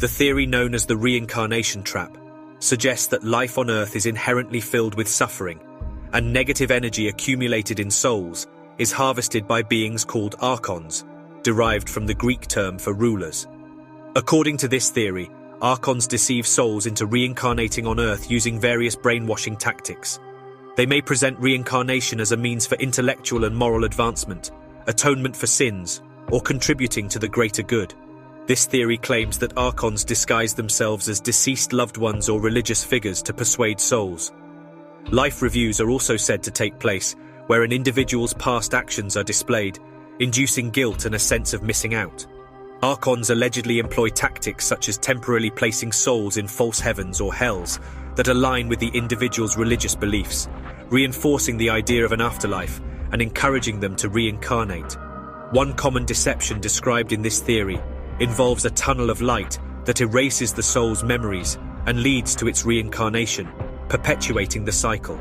The theory known as the reincarnation trap suggests that life on Earth is inherently filled with suffering, and negative energy accumulated in souls is harvested by beings called archons, derived from the Greek term for rulers. According to this theory, archons deceive souls into reincarnating on Earth using various brainwashing tactics. They may present reincarnation as a means for intellectual and moral advancement, atonement for sins, or contributing to the greater good. This theory claims that archons disguise themselves as deceased loved ones or religious figures to persuade souls. Life reviews are also said to take place, where an individual's past actions are displayed, inducing guilt and a sense of missing out. Archons allegedly employ tactics such as temporarily placing souls in false heavens or hells that align with the individual's religious beliefs, reinforcing the idea of an afterlife and encouraging them to reincarnate. One common deception described in this theory involves a tunnel of light that erases the soul's memories and leads to its reincarnation, perpetuating the cycle.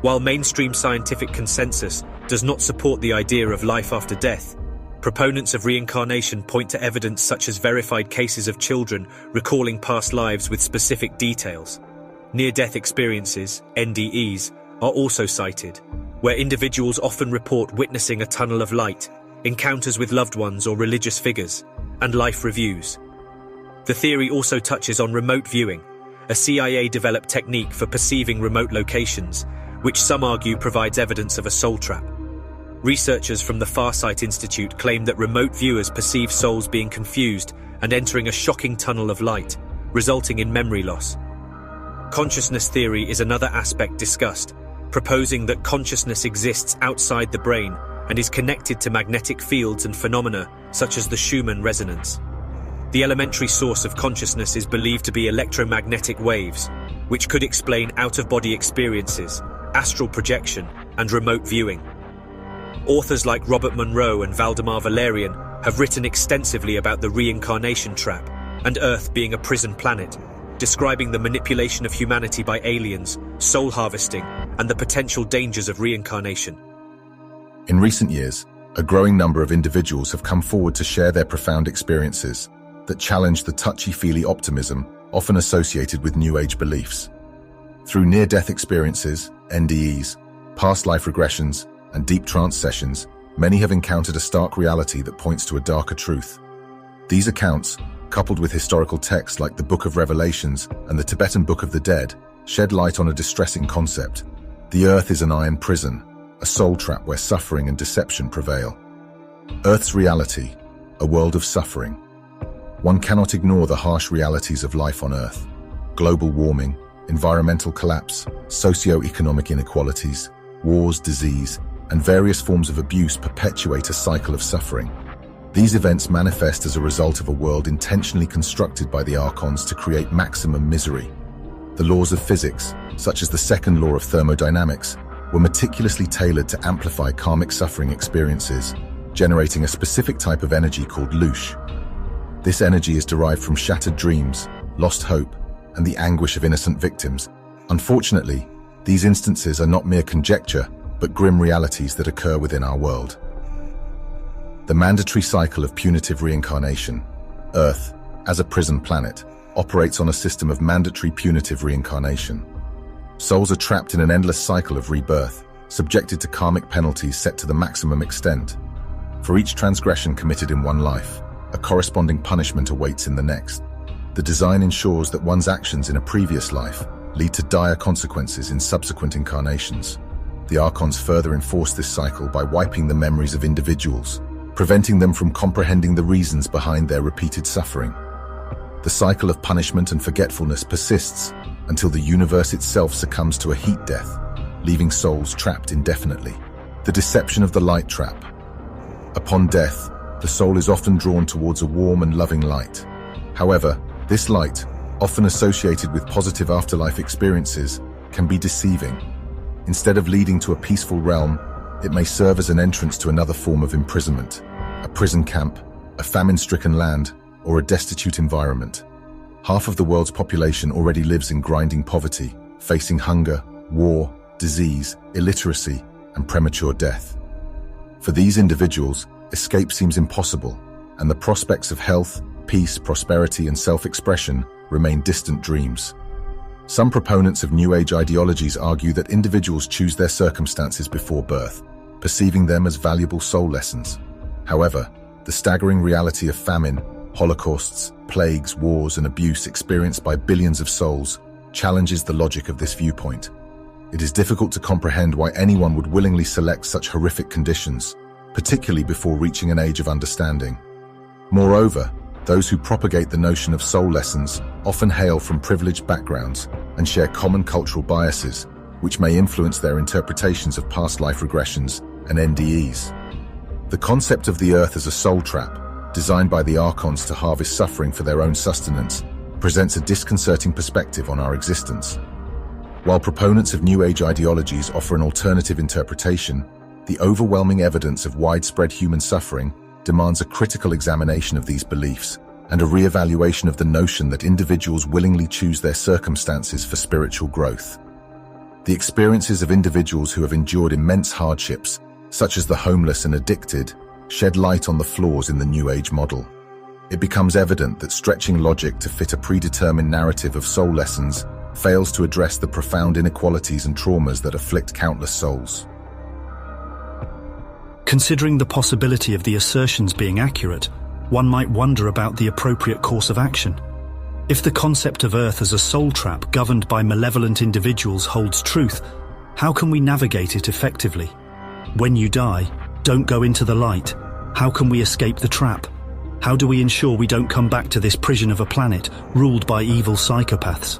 While mainstream scientific consensus does not support the idea of life after death, proponents of reincarnation point to evidence such as verified cases of children recalling past lives with specific details. Near-death experiences, NDEs, are also cited, where individuals often report witnessing a tunnel of light, encounters with loved ones or religious figures, and life reviews. The theory also touches on remote viewing, a CIA-developed technique for perceiving remote locations, which some argue provides evidence of a soul trap. Researchers from the Farsight Institute claim that remote viewers perceive souls being confused and entering a shocking tunnel of light, resulting in memory loss. Consciousness theory is another aspect discussed, proposing that consciousness exists outside the brain and is connected to magnetic fields and phenomena such as the Schumann resonance. The elementary source of consciousness is believed to be electromagnetic waves, which could explain out-of-body experiences, astral projection, and remote viewing. Authors like Robert Monroe and Valdemar Valerian have written extensively about the reincarnation trap and Earth being a prison planet, describing the manipulation of humanity by aliens, soul harvesting, and the potential dangers of reincarnation. In recent years, a growing number of individuals have come forward to share their profound experiences that challenge the touchy-feely optimism often associated with New Age beliefs. Through near-death experiences, NDEs, past life regressions, and deep trance sessions, many have encountered a stark reality that points to a darker truth. These accounts, coupled with historical texts like the Book of Revelations and the Tibetan Book of the Dead, shed light on a distressing concept. The Earth is an iron prison, a soul trap where suffering and deception prevail. Earth's reality, a world of suffering. One cannot ignore the harsh realities of life on Earth. Global warming, environmental collapse, socio-economic inequalities, wars, disease, and various forms of abuse perpetuate a cycle of suffering. These events manifest as a result of a world intentionally constructed by the archons to create maximum misery. The laws of physics, such as the second law of thermodynamics, were meticulously tailored to amplify karmic suffering experiences, generating a specific type of energy called loosh. This energy is derived from shattered dreams, lost hope, and the anguish of innocent victims. Unfortunately, these instances are not mere conjecture, but grim realities that occur within our world. The mandatory cycle of punitive reincarnation. Earth, as a prison planet, operates on a system of mandatory punitive reincarnation. Souls are trapped in an endless cycle of rebirth, subjected to karmic penalties set to the maximum extent. For each transgression committed in one life, a corresponding punishment awaits in the next. The design ensures that one's actions in a previous life lead to dire consequences in subsequent incarnations. The archons further enforce this cycle by wiping the memories of individuals, preventing them from comprehending the reasons behind their repeated suffering. The cycle of punishment and forgetfulness persists until the universe itself succumbs to a heat death, leaving souls trapped indefinitely. The deception of the light trap. Upon death, the soul is often drawn towards a warm and loving light. However, this light, often associated with positive afterlife experiences, can be deceiving. Instead of leading to a peaceful realm, it may serve as an entrance to another form of imprisonment, a prison camp, a famine-stricken land, or a destitute environment. Half of the world's population already lives in grinding poverty, facing hunger, war, disease, illiteracy, and premature death. For these individuals, escape seems impossible, and the prospects of health, peace, prosperity, and self-expression remain distant dreams. Some proponents of New Age ideologies argue that individuals choose their circumstances before birth, perceiving them as valuable soul lessons. However, the staggering reality of famine, holocausts, plagues, wars, and abuse experienced by billions of souls challenges the logic of this viewpoint. It is difficult to comprehend why anyone would willingly select such horrific conditions, particularly before reaching an age of understanding. Moreover, those who propagate the notion of soul lessons often hail from privileged backgrounds and share common cultural biases, which may influence their interpretations of past life regressions and NDEs. The concept of the earth as a soul trap, designed by the Archons to harvest suffering for their own sustenance, presents a disconcerting perspective on our existence. While proponents of New Age ideologies offer an alternative interpretation, the overwhelming evidence of widespread human suffering demands a critical examination of these beliefs and a re-evaluation of the notion that individuals willingly choose their circumstances for spiritual growth. The experiences of individuals who have endured immense hardships, such as the homeless and addicted, shed light on the flaws in the New Age model. It becomes evident that stretching logic to fit a predetermined narrative of soul lessons fails to address the profound inequalities and traumas that afflict countless souls. Considering the possibility of the assertions being accurate, one might wonder about the appropriate course of action. If the concept of Earth as a soul trap governed by malevolent individuals holds truth, how can we navigate it effectively? When you die, don't go into the light. How can we escape the trap? How do we ensure we don't come back to this prison of a planet ruled by evil psychopaths?